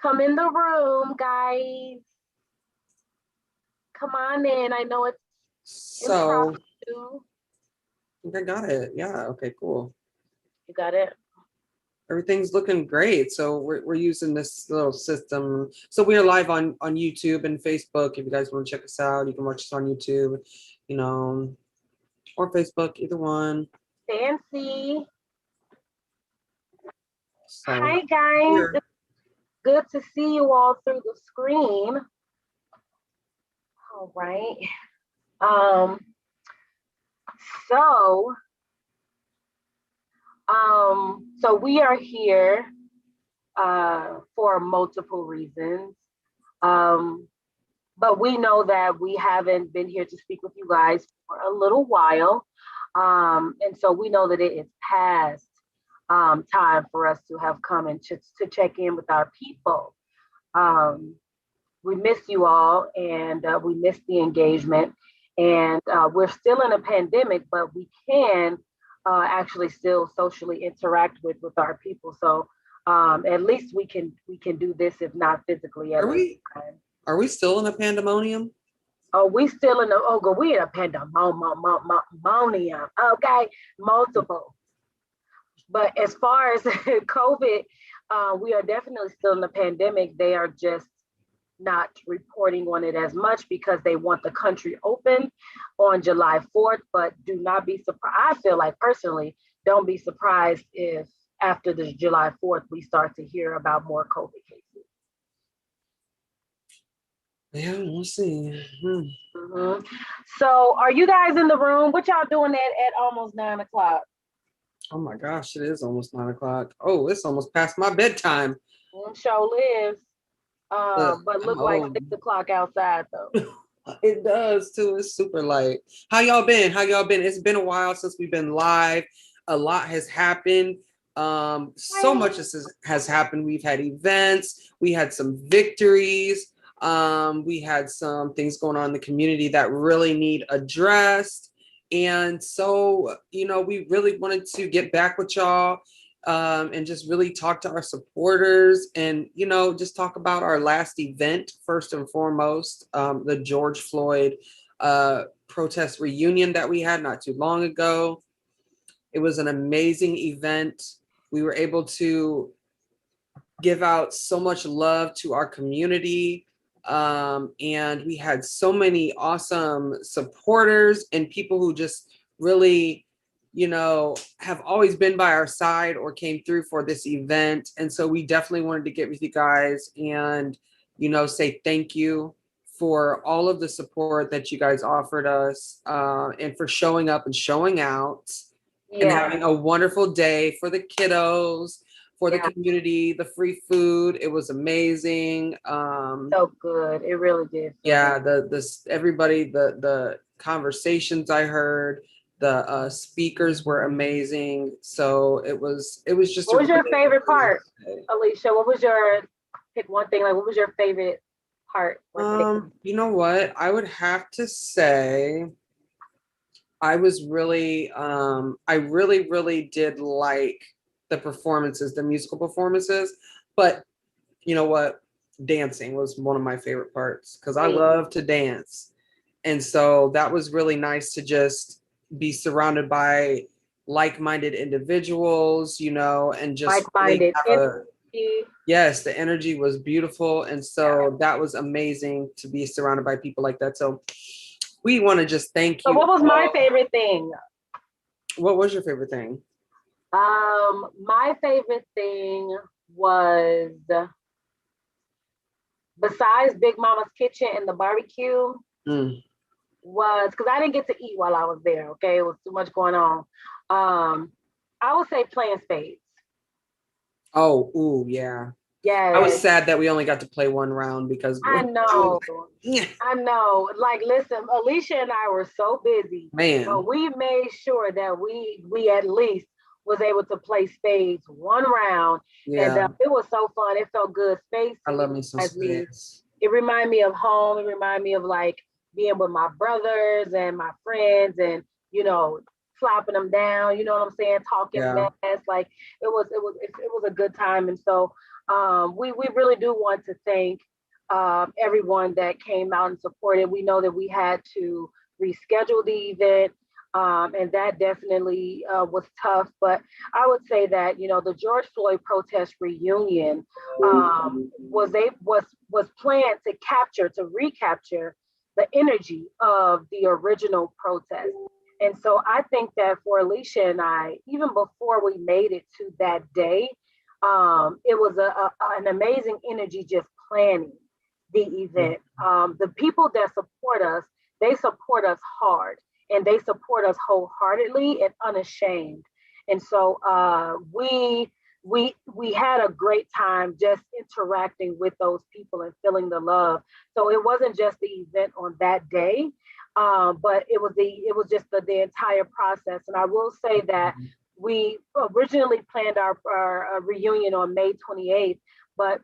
Come in the room, guys. Come on in. I know it's So impromptu. I think I got it. Yeah. Okay, cool. You got it? Everything's looking great. So we're using this little system. So we are live on YouTube and Facebook. If you guys want to check us out, you can watch us on YouTube, you know, or Facebook, either one. Fancy. So Hi, guys. here. It's good to see you all through the screen. All right. Um, so, so we are here for multiple reasons. Um, but we know that we haven't been here to speak with you guys for a little while. And so we know that it is past time for us to have come and to check in with our people. Um, we miss you all and we miss the engagement. And we're still in a pandemic, but we can actually still socially interact with our people. So at least we can do this, if not physically Are at this we time. are we still in a pandemonium? Oh, we still in the we in a pandemonium. Okay, multiple. But as far as COVID, we are definitely still in the pandemic. They are just not reporting on it as much because they want the country open on July 4th. But do not be surprised. I feel like personally, don't be surprised if after the July 4th we start to hear about more COVID cases. Yeah, we'll see. Mhm. So, are you guys in the room? What y'all doing at almost 9 o'clock? Oh my gosh, it is almost 9 o'clock. Oh, it's almost past my bedtime. Show lives. But I'm look like old. 6 o'clock outside though. It does too. It's super light. How y'all been? How y'all been? It's been a while since we've been live. A lot has happened. So much has happened. We've had events. We had some victories. We had some things going on in the community that really need addressed. And so, we really wanted to get back with y'all and just really talk to our supporters and, just talk about our last event, first and foremost, the George Floyd protest reunion that we had not too long ago. It was an amazing event. We were able to give out so much love to our community. And we had so many awesome supporters and people who just really, have always been by our side or came through for this event. And so we definitely wanted to get with you guys and, say thank you for all of the support that you guys offered us and for showing up and showing out and Yeah, having a wonderful day for the kiddos, for the yeah, community, the free food. It was amazing. so good. It really did feel good. Yeah, everybody, the conversations I heard, the speakers were amazing. So it was just a What was your really favorite amazing part, day. Alicia? What was your pick one thing? Like, what was your favorite part or thing? You know what? I would have to say I really, really did like the performances, the musical performances, but you know what? Dancing was one of my favorite parts because I Same. love to dance. And so that was really nice to just be surrounded by like-minded individuals, and just really Like-minded have energy. yes, the energy was beautiful. And Yeah. so that was amazing to be surrounded by people like that. So we want to just thank So, you what was my all. favorite thing? What was your favorite thing? My favorite thing was besides Big Mama's Kitchen and the barbecue Mm. was because I didn't get to eat while I was there. Okay, it was too much going on. I would say playing spades. Oh, ooh, yeah. I was Yes, sad that we only got to play one round because I know. I know. Like, listen, Alicia and I were so busy, man, but we made sure that we at least was able to play spades one round, and yeah, it was so fun. It felt good. Spades I to me love me some reminds me. space. It reminded me of home. It reminded me of like being with my brothers and my friends, and you know, slapping them down, you know what I'm saying, talking Yeah. mess. Like it was a good time. And so we really do want to thank everyone that came out and supported. We know that we had to reschedule the event, and that definitely was tough. But I would say that the George Floyd protest reunion was planned to recapture the energy of the original protest. And so I think that for Alicia and I, even before we made it to that day, it was an amazing energy just planning the event. The people that support us, they support us hard, and they support us wholeheartedly and unashamed. And so we had a great time just interacting with those people and feeling the love. So it wasn't just the event on that day, but it was just the entire process. And I will say that we originally planned our reunion on May 28th, but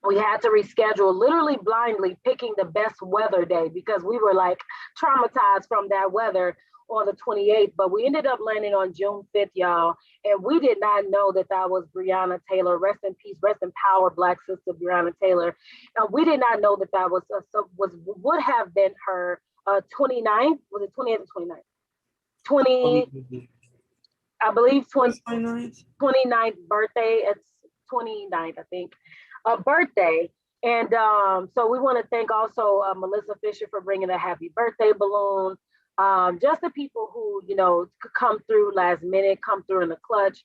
we had to reschedule literally blindly, picking the best weather day because we were like traumatized from that weather on the 28th. But we ended up landing on June 5th, y'all. And we did not know that that was Breonna Taylor. Rest in peace, rest in power, Black sister Breonna Taylor. And we did not know that that would have been her 29th. Was it 28th or 29th? 20, I believe 29th birthday. It's 29th, I think, a birthday. And so we want to thank also Melissa Fisher for bringing a happy birthday balloon. Just the people who, could come through last minute, come through in the clutch,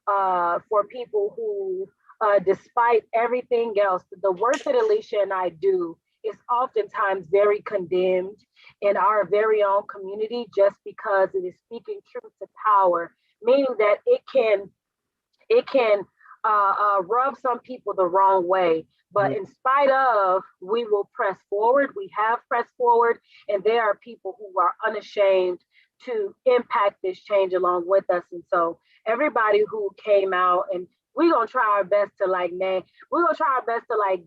for people who, despite everything else, the work that Alicia and I do is oftentimes very condemned in our very own community just because it is speaking truth to power, meaning that it can rub some people the wrong way. But in spite of, we will press forward. We have pressed forward, and there are people who are unashamed to impact this change along with us. And so everybody who came out, and we're gonna try our best to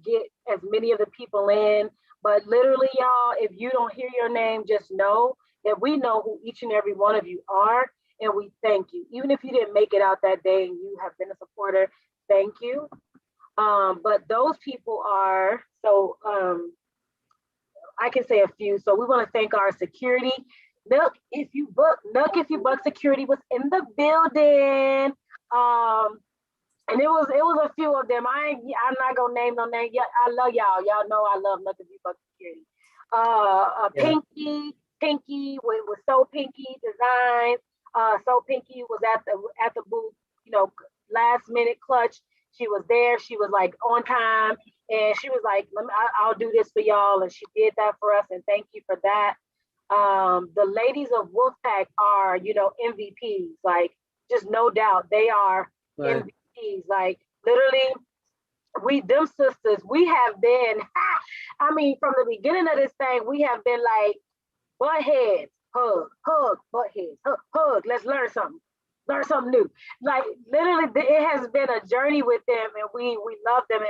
get as many of the people in. But literally, y'all, if you don't hear your name, just know that we know who each and every one of you are, and we thank you. Even if you didn't make it out that day and you have been a supporter, thank you. But those people are, so I can say a few. So we want to thank our security. Nook, if you book security was in the building. And it was a few of them. I'm not gonna name no name. Yeah, I love y'all. Y'all know I love Nook if you book security. Pinky with So Pinky Designs. So Pinky was at the booth, last minute clutch. She was there. She was like on time, and she was like, I'll do this for y'all," and she did that for us. And thank you for that. The ladies of Wolfpack are, MVPs. Like, just no doubt, they are right. MVPs. Like, literally, them sisters, we have been. I mean, from the beginning of this thing, we have been like butt heads, hug, butt heads, hug. Let's learn something new. Like, literally, it has been a journey with them, and we love them,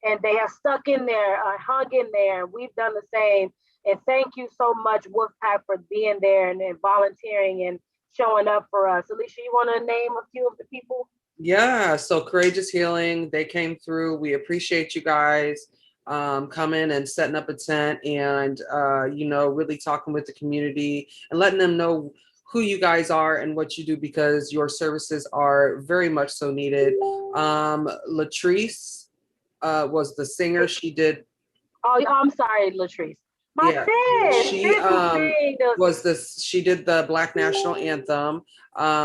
and they have stuck in there, hung in there, and we've done the same. And thank you so much, Wolfpack, for being there and volunteering and showing up for us. Alicia, you want to name a few of the people? Yeah, so Courageous Healing, they came through. We appreciate you guys coming and setting up a tent and, really talking with the community and letting them know who you guys are and what you do, because your services are very much so needed. Latrice was the singer. She did. Oh, I'm sorry, Latrice. She did the Black National Anthem.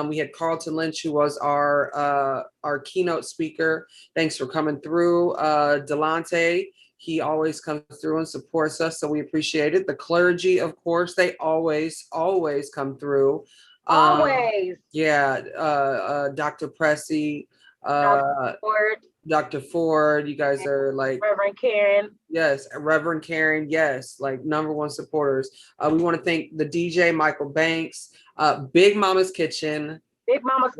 We had Carlton Lynch, who was our keynote speaker. Thanks for coming through. Delante, he always comes through and supports us, so we appreciate it. The clergy, of course, they always come through. Always. Dr. Pressy, Dr. Ford, you guys are like Reverend Karen. Yes, Reverend Karen. Yes, like number one supporters. We want to thank the DJ Michael Banks, Big Mama's Kitchen. Big Mama's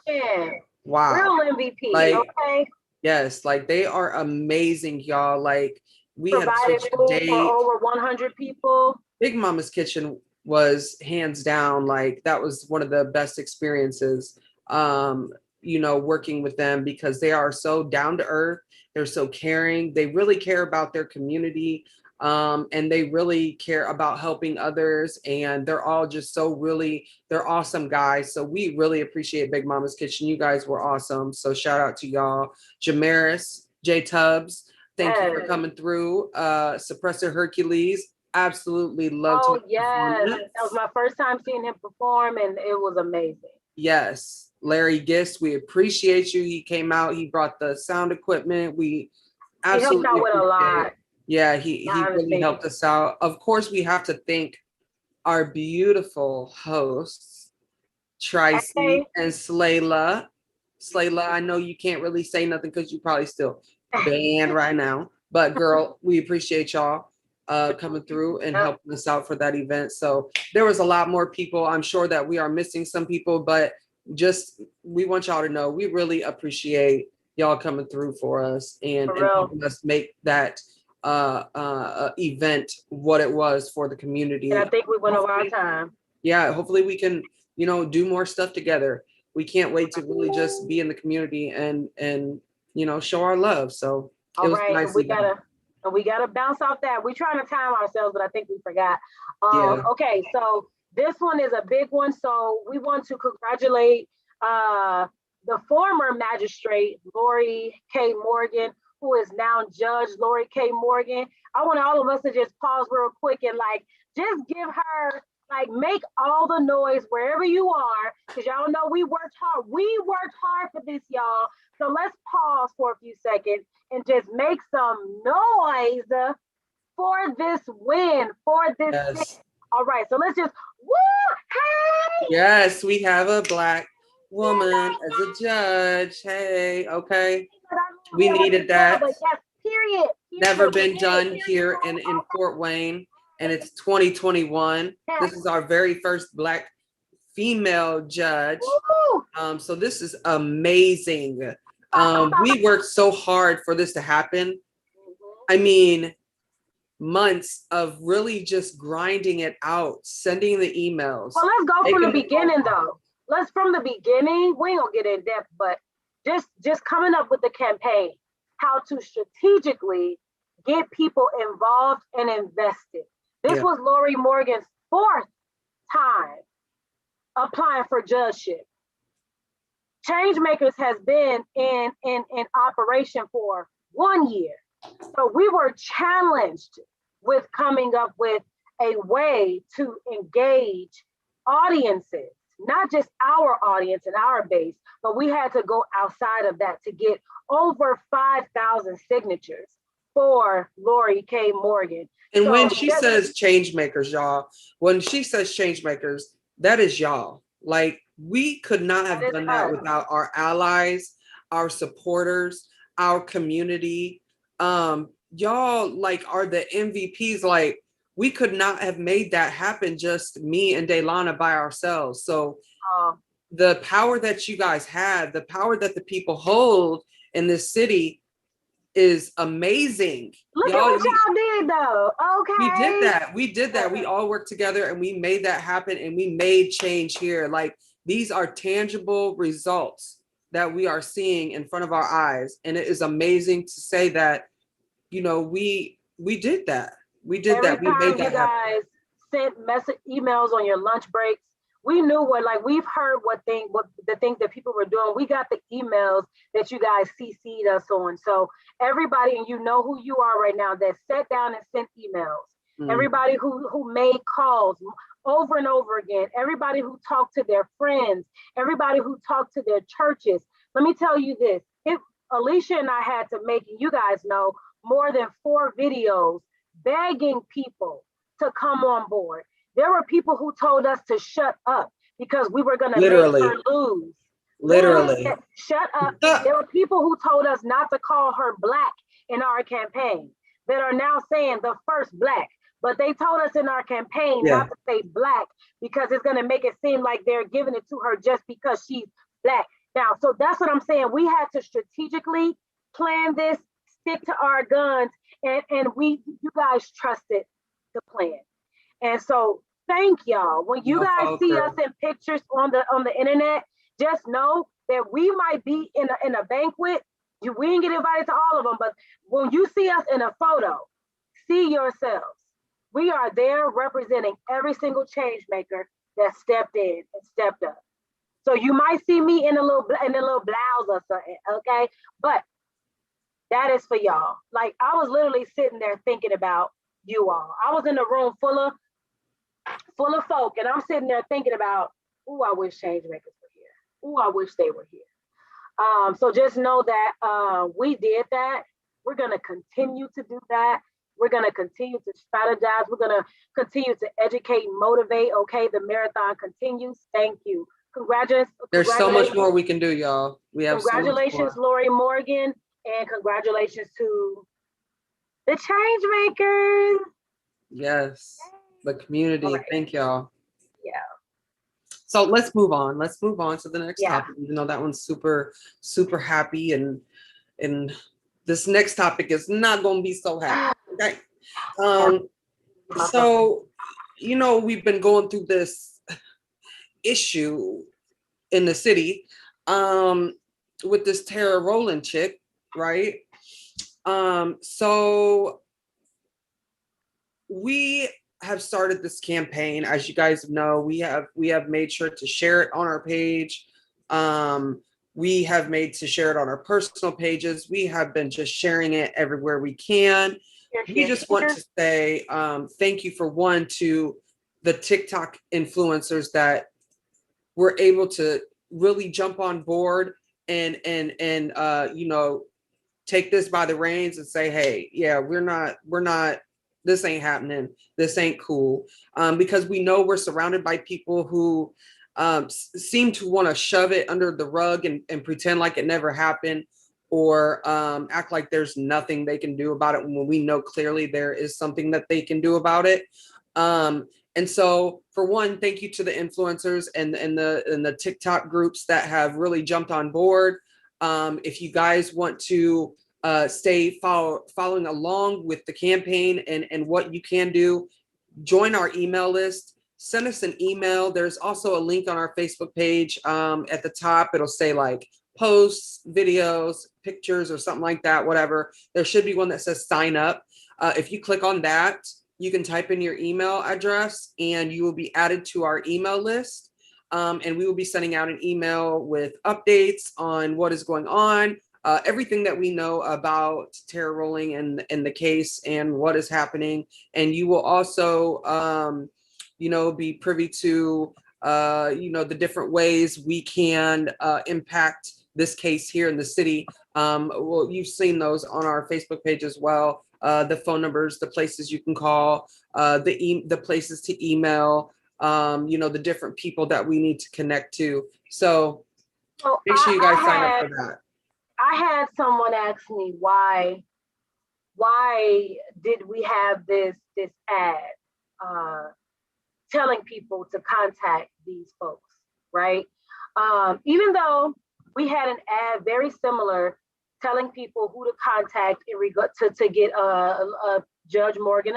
Kitchen. Wow. Real MVP. Like, okay. Yes, like they are amazing, y'all. Like we provided had food for over 100 people. Big Mama's Kitchen was hands down, like that was one of the best experiences, working with them, because they are so down to earth. They're so caring. They really care about their community. And they really care about helping others. And they're all just they're awesome guys. So we really appreciate Big Mama's Kitchen. You guys were awesome. So shout out to y'all. Jamaris, J Tubbs, thank you for coming through. Suppressor Hercules, absolutely loved his Yes, performance. that was my first time seeing him perform, and it was amazing. Yes, Larry Gist, we appreciate you. He came out, he brought the sound equipment. We absolutely helped out with a lot. It. Yeah, he really helped us out. Of course, we have to thank our beautiful hosts, Tracy and Slayla. Slayla, I know you can't really say nothing because you probably still banned right now. But girl, we appreciate y'all coming through and helping us out for that event. So there was a lot more people. I'm sure that we are missing some people, but just we want y'all to know we really appreciate y'all coming through for us and helping us make that event what it was for the community. And I think we went over our time. Yeah, hopefully we can, do more stuff together. We can't wait to really just be in the community and show our love. So it was nice. We gotta bounce off that. We're trying to time ourselves, but I think we forgot. Yeah. Okay, so this one is a big one. So we want to congratulate the former magistrate, Laurie K. Morgan, who is now Judge Laurie K. Morgan. I want all of us to just pause real quick and just give her, make all the noise wherever you are, because y'all know we worked hard. We worked hard for this, y'all. So let's pause for a few seconds and just make some noise for this win, for this. Yes. All right, so let's just, woo, hey! Yes, we have a Black woman as a judge. Hey, okay. We needed that. But yes, period. Never been done here in Fort Wayne, and it's 2021. This is our very first Black female judge. So this is amazing. We worked so hard for this to happen. I mean, months of really just grinding it out, sending the emails. Well, let's go from the beginning though. Let's from the beginning. We ain't gonna get in depth, but just coming up with the campaign, how to strategically get people involved and invested. This was Laurie Morgan's 4th time applying for judgeship. Changemakers has been in operation for 1 year. So we were challenged with coming up with a way to engage audiences, not just our audience and our base, but we had to go outside of that to get over 5,000 signatures for Laurie K. Morgan. And so when she says Changemakers, y'all, when she says Changemakers, that is y'all. Like, we could not have done that without our allies, our supporters, our community. Y'all are the MVPs. Like, we could not have made that happen, just me and Daylana by ourselves. So the power that you guys have, the power that the people hold in this city is amazing. Look at what y'all did though. Okay. We did that. We all worked together and we made that happen, and we made change here. Like, these are tangible results that we are seeing in front of our eyes. And it is amazing to say that, we did that. We did that. We made that happen. You guys sent emails on your lunch breaks. We knew we've heard the things that people were doing. We got the emails that you guys CC'd us on. So everybody, and you know who you are right now, that sat down and sent emails. Everybody who made calls over and over again. Everybody who talked to their friends. Everybody who talked to their churches. Let me tell you this. Alicia and I had to make, you guys know, more than 4 videos begging people to come on board. There were people who told us to shut up because we were going to make her lose. Literally. Shut up. There were people who told us not to call her Black in our campaign that are now saying the first Black. But they told us in our campaign not to say Black because it's going to make it seem like they're giving it to her just because she's Black. Now, so that's what I'm saying. We had to strategically plan this, stick to our guns, and you guys trusted the plan. And so thank y'all. When you No guys see us falter. in pictures on the internet, just know that we might be in a banquet. We didn't get invited to all of them, but when you see us in a photo, see yourselves. We are there representing every single change maker that stepped in and stepped up. So you might see me in a little blouse or something, okay? But that is for y'all. Like I was literally sitting there thinking about you all. I was in a room full of folk, and I'm sitting there thinking about, ooh, I wish change makers were here. Ooh, I wish they were here. So just know that we did that. We're gonna continue to do that. We're gonna continue to strategize. We're gonna continue to educate, motivate. Okay, the marathon continues. Thank you. There's so much Congratulations, more we can do, y'all. We have so much congratulations, more. Laurie Morgan, and congratulations to the change makers. Yes. The All community. right. Thank y'all. Yeah. So let's move on. Let's move on to the next Yeah. topic, even though that one's super, super happy. And this next topic is not gonna be so happy. Okay. Um, so we've been going through this issue in the city with this Tara Rowland chick, right? So we have started this campaign. As you guys know, we have made sure to share it on our page. We have made to share it on our personal pages. We have been just sharing it everywhere we can. We just want to say thank you for one to the TikTok influencers that were able to really jump on board and take this by the reins and say, hey, yeah, we're not, this ain't happening. This ain't cool. Because we know we're surrounded by people who seem to want to shove it under the rug and pretend like it never happened, or act like there's nothing they can do about it when we know clearly there is something that they can do about it. And so for one, thank you to the influencers and the TikTok groups that have really jumped on board. If you guys want to stay following along with the campaign and what you can do, join our email list, send us an email. There's also a link on our Facebook page at the top. It'll say like posts, videos, pictures, or something like that, whatever. There should be one that says sign up. If you click on that, you can type in your email address and you will be added to our email list. And we will be sending out an email with updates on what is going on, everything that we know about Tara Rowling and the case and what is happening. And you will also, be privy to, the different ways we can impact this case here in the city. Well, you've seen those on our Facebook page as well. The phone numbers, the places you can call, the places to email, the different people that we need to connect to. So make sure you guys sign up for that. I had someone ask me why did we have this ad telling people to contact these folks, right? Even though we had an ad very similar telling people who to contact in regard to get Judge Morgan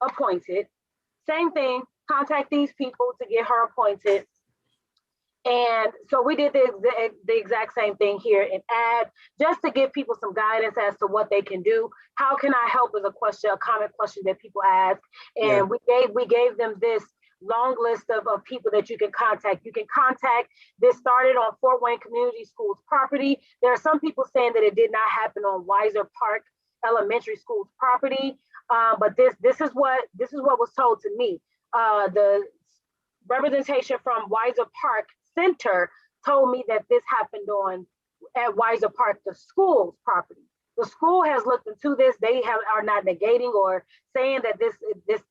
appointed. Same thing, contact these people to get her appointed. And so we did the exact same thing here in ad, just to give people some guidance as to what they can do. How can I help is a common question that people ask. And we gave them this long list of people that you can contact. You can contact, this started on Fort Wayne Community Schools property. There are some people saying that it did not happen on Weiser Park Elementary School's property. But this is what was told to me. The representation from Weiser Park Center told me that this happened at Weiser Park, the school's property. The school has looked into this. They are not negating or saying that this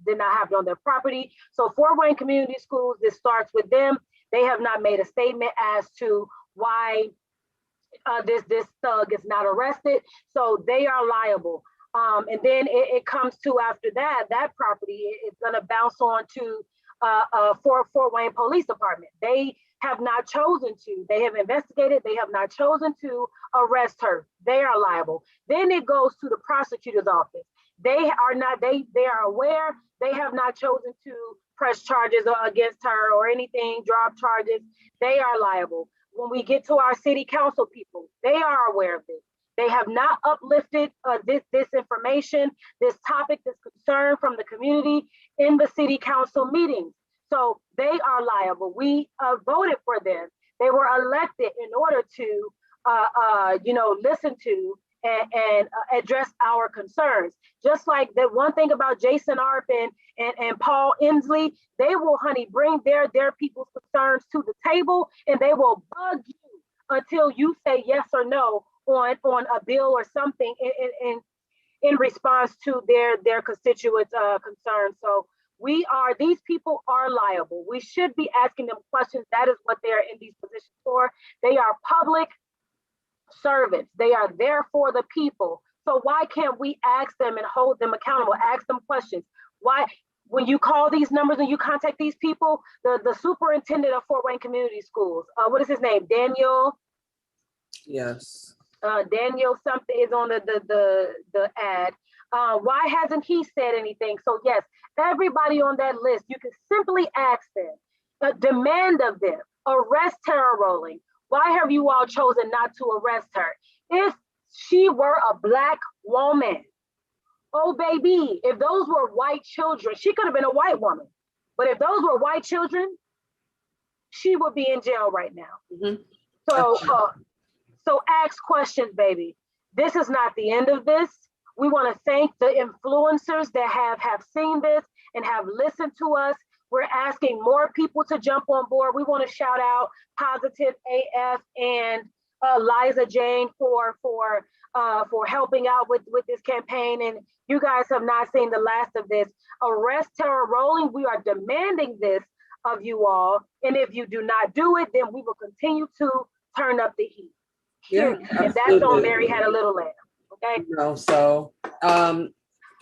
did not happen on their property. So Fort Wayne Community Schools, this starts with them. They have not made a statement as to why this thug is not arrested. So they are liable. And then it comes to, after that property, it's going to bounce on to Fort Wayne Police Department. They have not chosen to. They have investigated. They have not chosen to arrest her. They are liable. Then it goes to the prosecutor's office. They are not, they are aware. They have not chosen to press charges against her or anything, drop charges. They are liable. When we get to our city council people, they are aware of this. They have not uplifted this information, this topic, this concern from the community in the city council meetings. So they are liable. We voted for them. They were elected in order to, listen to and address our concerns. Just like the one thing about Jason Arp and Paul Inslee, they will, honey, bring their people's concerns to the table, and they will bug you until you say yes or no on a bill or something in response to their constituents' concerns. So these people are liable. We should be asking them questions. That is what they are in these positions for. They are public servants. They are there for the people. So why can't we ask them and hold them accountable, ask them questions? Why, when you call these numbers and you contact these people, the superintendent of Fort Wayne Community Schools, what is his name? Daniel? Yes. Daniel something is on the ad. Why hasn't he said anything? So yes, everybody on that list, you can simply ask them, demand of them, arrest Tara Rowling. Why have you all chosen not to arrest her? If she were a Black woman, oh baby, if those were white children, she could have been a white woman. But if those were white children, she would be in jail right now. Mm-hmm. So ask questions, baby. This is not the end of this. We want to thank the influencers that have seen this and have listened to us. We're asking more people to jump on board. We want to shout out Positive AF and Liza Jane for helping out with this campaign. And you guys have not seen the last of this. Arrest Tara Rowling. We are demanding this of you all. And if you do not do it, then we will continue to turn up the heat. Yeah, and that's on Mary Had a Little Lamb. Okay. So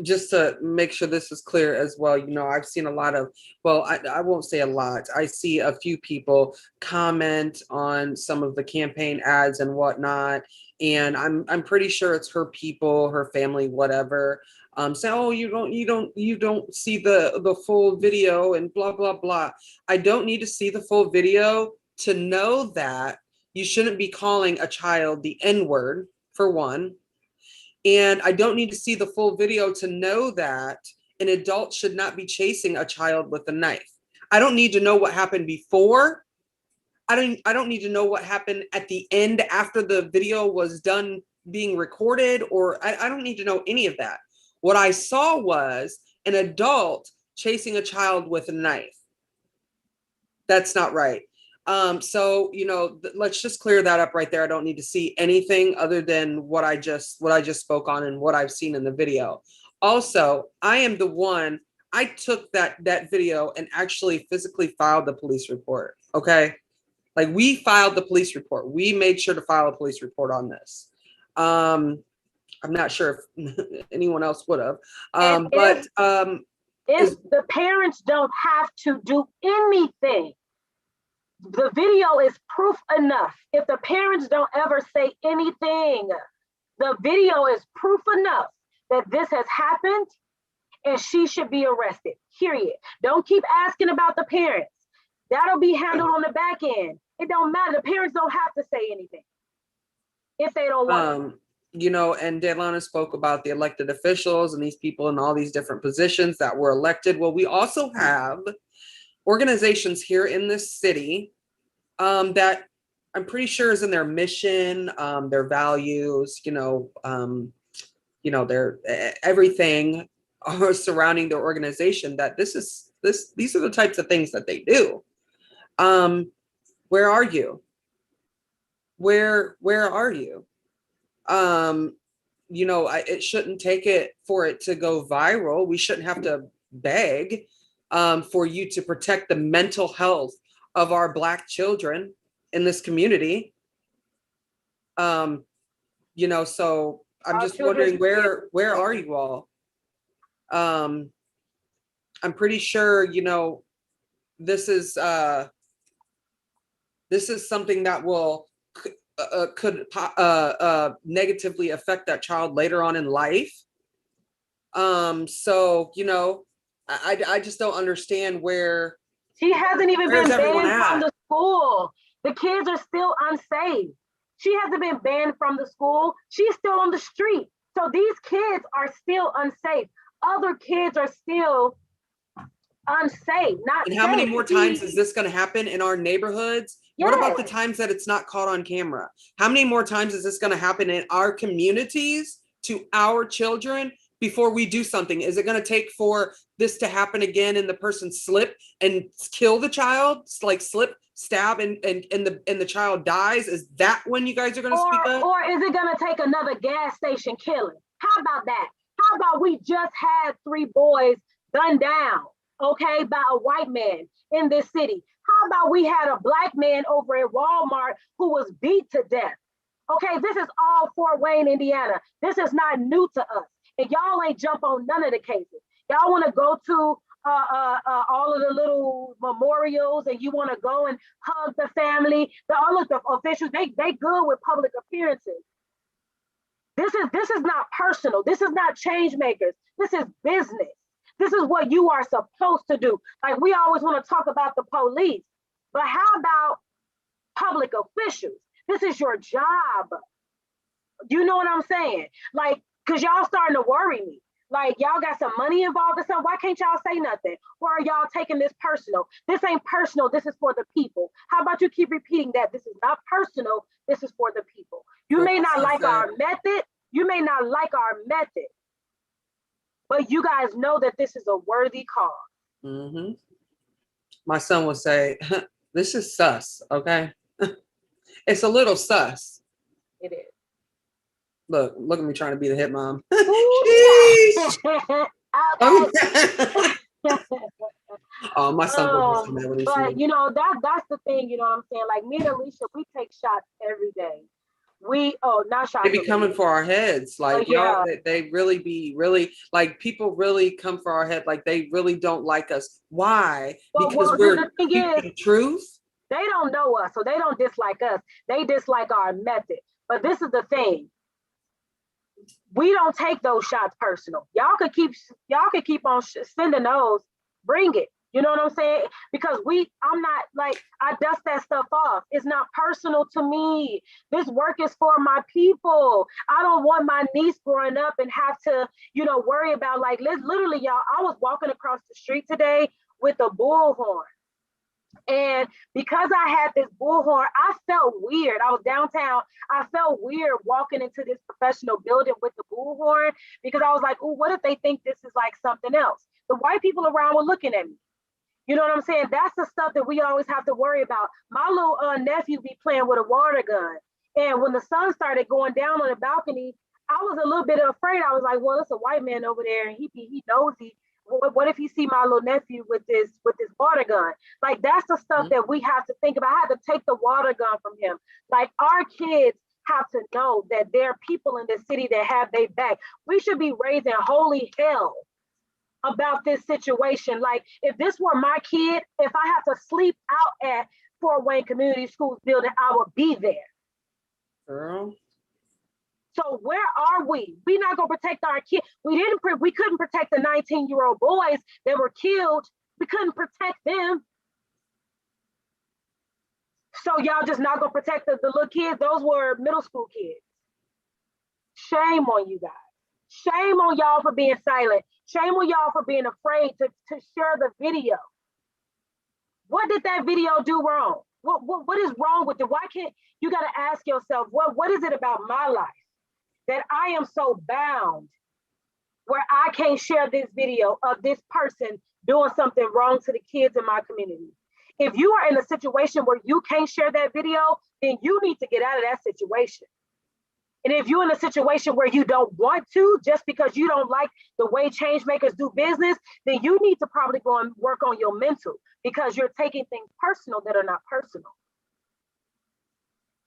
just to make sure this is clear as well, I've seen a lot of, well, I won't say a lot. I see a few people comment on some of the campaign ads and whatnot, and I'm pretty sure it's her people, her family, whatever. Say, oh, you don't see the full video and blah blah blah. I don't need to see the full video to know that you shouldn't be calling a child the N-word, for one. And I don't need to see the full video to know that an adult should not be chasing a child with a knife. I don't need to know what happened before. I don't need to know what happened at the end after the video was done being recorded, or I don't need to know any of that. What I saw was an adult chasing a child with a knife. That's not right. So let's just clear that up right there. I don't need to see anything other than what I just spoke on and what I've seen in the video. Also, I am the one, I took that video and actually physically filed the police report. Okay. Like, we filed the police report. We made sure to file a police report on this. I'm not sure if anyone else would have, if the parents don't have to do anything, the video is proof enough. If the parents don't ever say anything, the video is proof enough that this has happened and she should be arrested, period. Don't keep asking about the parents. That'll be handled on the back end. It don't matter. The parents don't have to say anything if they don't want to. And Delana spoke about the elected officials and these people in all these different positions that were elected. Well, we also have organizations here in this city that I'm pretty sure is in their mission, their values, their everything surrounding their organization, that these are the types of things that they do. Where are you? Where are you? It shouldn't take it for it to go viral. We shouldn't have to beg for you to protect the mental health of our Black children in this community. So I'm just wondering, where are you all? I'm pretty sure, this is something that could negatively affect that child later on in life. So, I just don't understand she hasn't even where's been everyone banned from at? the school. The kids are still unsafe. She hasn't been banned from the school. She's still on the street. So these kids are still unsafe. Other kids are still unsafe, not And how many safe. more times is this going to happen in our neighborhoods? What about the Yes. times that it's not caught on camera? How many more times is this going to happen in our communities to our children before we do something? Is it going to take for this to happen again and the person slip and kill the child, like slip, stab, and the child dies? Is that when you guys are going to speak up? Or is it going to take another gas station killing? How about that? How about we just had 3 boys gunned down, okay, by a white man in this city? How about we had a black man over at Walmart who was beat to death? Okay, this is all Fort Wayne, Indiana. This is not new to us. And y'all ain't jump on none of the cases. Y'all want to go to all of the little memorials and you want to go and hug the family. All of the officials, they good with public appearances. This is not personal. This is not change makers. This is business. This is what you are supposed to do. Like we always want to talk about the police, but how about public officials? This is your job. You know what I'm saying? Like, cause y'all starting to worry me. Like y'all got some money involved or something. Why can't y'all say nothing? Or are y'all taking this personal? This ain't personal. This is for the people. How about you keep repeating that? This is not personal. This is for the people. You may not like our method. You may not like our method, but you guys know that this is a worthy cause. Mm-hmm. My son will say, this is sus, okay? It's a little sus. It is. Look at me trying to be the hit mom. Oh, my son goes when he but you know that's the thing. You know what I'm saying? Like me and Alicia, we take shots every day. Not shots. They be coming for our heads, like y'all. They really be like people really come for our head, like they really don't like us. Why? Because we're speaking the truth. They don't know us, so they don't dislike us. They dislike our method. But this is the thing. We don't take those shots personal. Y'all could keep on sending those. Bring it. You know what I'm saying? Because I'm not like, I dust that stuff off. It's not personal to me. This work is for my people. I don't want my niece growing up and have to, worry about like, literally, y'all, I was walking across the street today with a bullhorn. And because I had this bullhorn, I felt weird. I was downtown. I felt weird walking into this professional building with the bullhorn because I was like, oh, what if they think this is like something else? The white people around were looking at me. You know what I'm saying? That's the stuff that we always have to worry about. My little nephew be playing with a water gun. And when the sun started going down on the balcony, I was a little bit afraid. I was like, well, it's a white man over there and he nosy. What if he see my little nephew with this water gun? Like that's the stuff that we have to think about. I had to take the water gun from him. Like our kids have to know that there are people in the city that have their back. We should be raising holy hell about this situation. Like if this were my kid, if I have to sleep out at Fort Wayne Community Schools building, I would be there. Girl. So where are we? We're not gonna protect our kids. We couldn't protect the 19-year-old boys that were killed. We couldn't protect them. So y'all just not gonna protect the little kids. Those were middle school kids. Shame on you guys. Shame on y'all for being silent. Shame on y'all for being afraid to share the video. What did that video do wrong? What is wrong with it? Why can't you gotta ask yourself, what is it about my life that I am so bound where I can't share this video of this person doing something wrong to the kids in my community? If you are in a situation where you can't share that video, then you need to get out of that situation. And if you're in a situation where you don't want to, just because you don't like the way Changemakers do business, then you need to probably go and work on your mental because you're taking things personal that are not personal.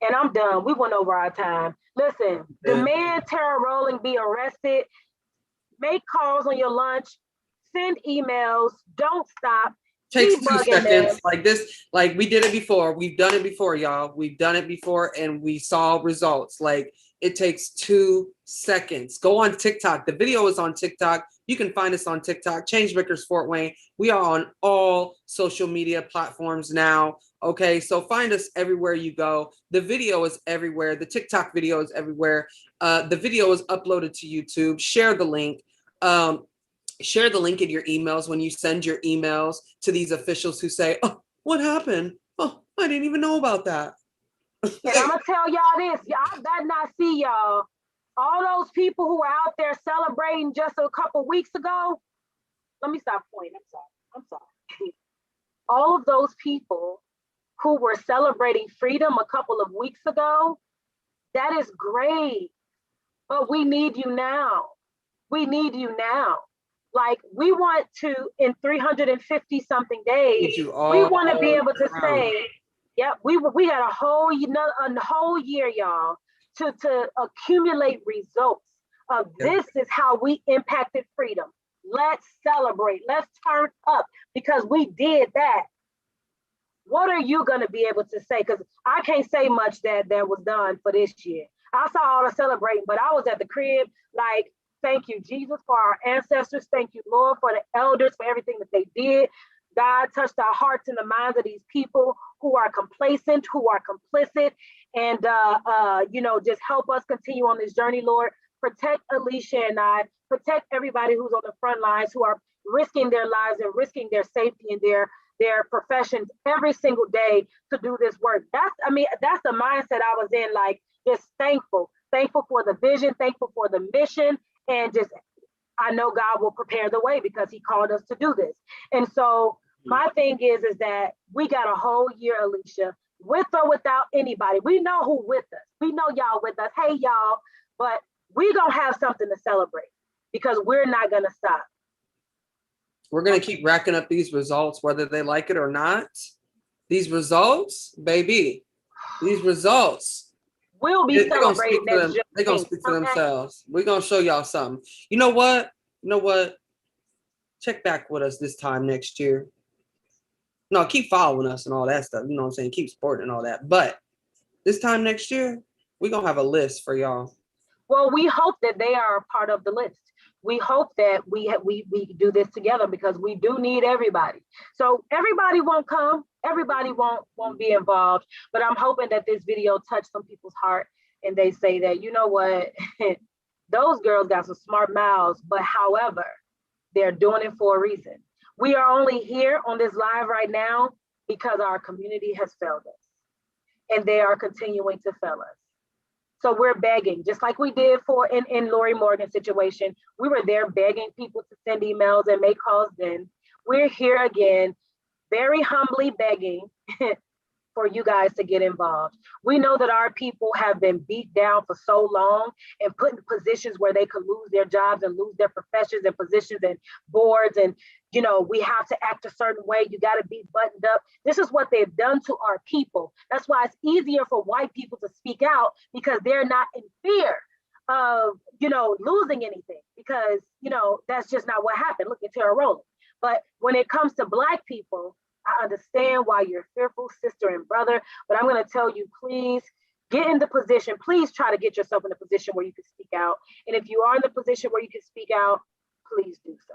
And I'm done. We went over our time. Listen, demand Tara Rowling be arrested. Make calls on your lunch. Send emails. Don't stop. Takes 2 seconds. Like this, like we did it before. We've done it before, y'all. We've done it before and we saw results. Like It takes 2 seconds. Go on TikTok. The video is on TikTok. You can find us on TikTok, Changemakers Fort Wayne. We are on all social media platforms now. Okay, so find us everywhere you go. The video is everywhere. The TikTok video is everywhere. The video is uploaded to YouTube. Share the link. Share the link in your emails when you send your emails to these officials who say, oh, what happened? Oh, I didn't even know about that. And I'm gonna tell y'all this, y'all better not see y'all. All those people who were out there celebrating just a couple weeks ago. Let me stop pointing. I'm sorry. All of those people who were celebrating freedom a couple of weeks ago, that is great. But we need you now. We need you now. Like, we want to, in 350 something days, we want to be able to say, yeah, we had a whole year, y'all, to accumulate results of this is how we impacted freedom. Let's celebrate. Let's turn up because we did that. What are you going to be able to say? Because I can't say much that was done for this year. I saw all the celebrating, but I was at the crib like, thank you, Jesus, for our ancestors. Thank you, Lord, for the elders, for everything that they did. God touched our hearts and the minds of these people who are complacent, who are complicit, and just help us continue on this journey, Lord. Protect Alicia and I, protect everybody who's on the front lines, who are risking their lives and risking their safety and their professions every single day to do this work. That's the mindset I was in, like, just thankful for the vision, thankful for the mission, and just, I know God will prepare the way because he called us to do this. And so my thing is that we got a whole year, Alicia, with or without anybody. We know who with us. We know y'all with us. Hey, y'all, but we gonna have something to celebrate because we're not gonna stop. We're gonna keep racking up these results, whether they like it or not. These results, baby, these results. We'll be celebrating next year. They're gonna speak for themselves. We're gonna show y'all something. You know what? Check back with us this time next year. No, keep following us and all that stuff. You know what I'm saying? Keep supporting and all that. But this time next year, we're gonna have a list for y'all. Well, we hope that they are a part of the list. We hope that we do this together because we do need everybody. So everybody won't come, everybody won't be involved, but I'm hoping that this video touched some people's heart and they say that, you know what, those girls got some smart mouths, but however, they're doing it for a reason. We are only here on this live right now because our community has failed us and they are continuing to fail us. So we're begging, just like we did in Laurie Morgan's situation. We were there begging people to send emails and make calls then. We're here again, very humbly begging for you guys to get involved. We know that our people have been beat down for so long and put in positions where they could lose their jobs and lose their professions and positions and boards. And, we have to act a certain way. You got to be buttoned up. This is what they've done to our people. That's why it's easier for white people to speak out because they're not in fear of, losing anything because, that's just not what happened. Look at Tara Rowland. But when it comes to Black people, I understand why you're fearful, sister and brother, but I'm going to tell you, please get in the position. Please try to get yourself in a position where you can speak out. And if you are in the position where you can speak out, please do so.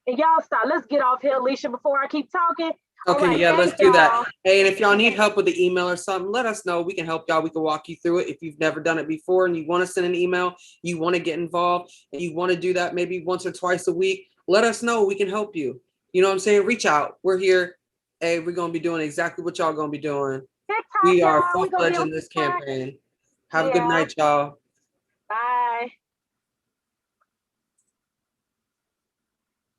And y'all stop. Let's get off here, Alicia, before I keep talking. Okay, right, yeah, let's do that. Hey, and if y'all need help with the email or something, let us know. We can help y'all. We can walk you through it. If you've never done it before and you want to send an email, you want to get involved, and you want to do that maybe once or twice a week, let us know. We can help you. You know what I'm saying? Reach out. We're here. Hey, we're going to be doing exactly what y'all going to be doing. We are full-fledged in this campaign. Have a good night, y'all.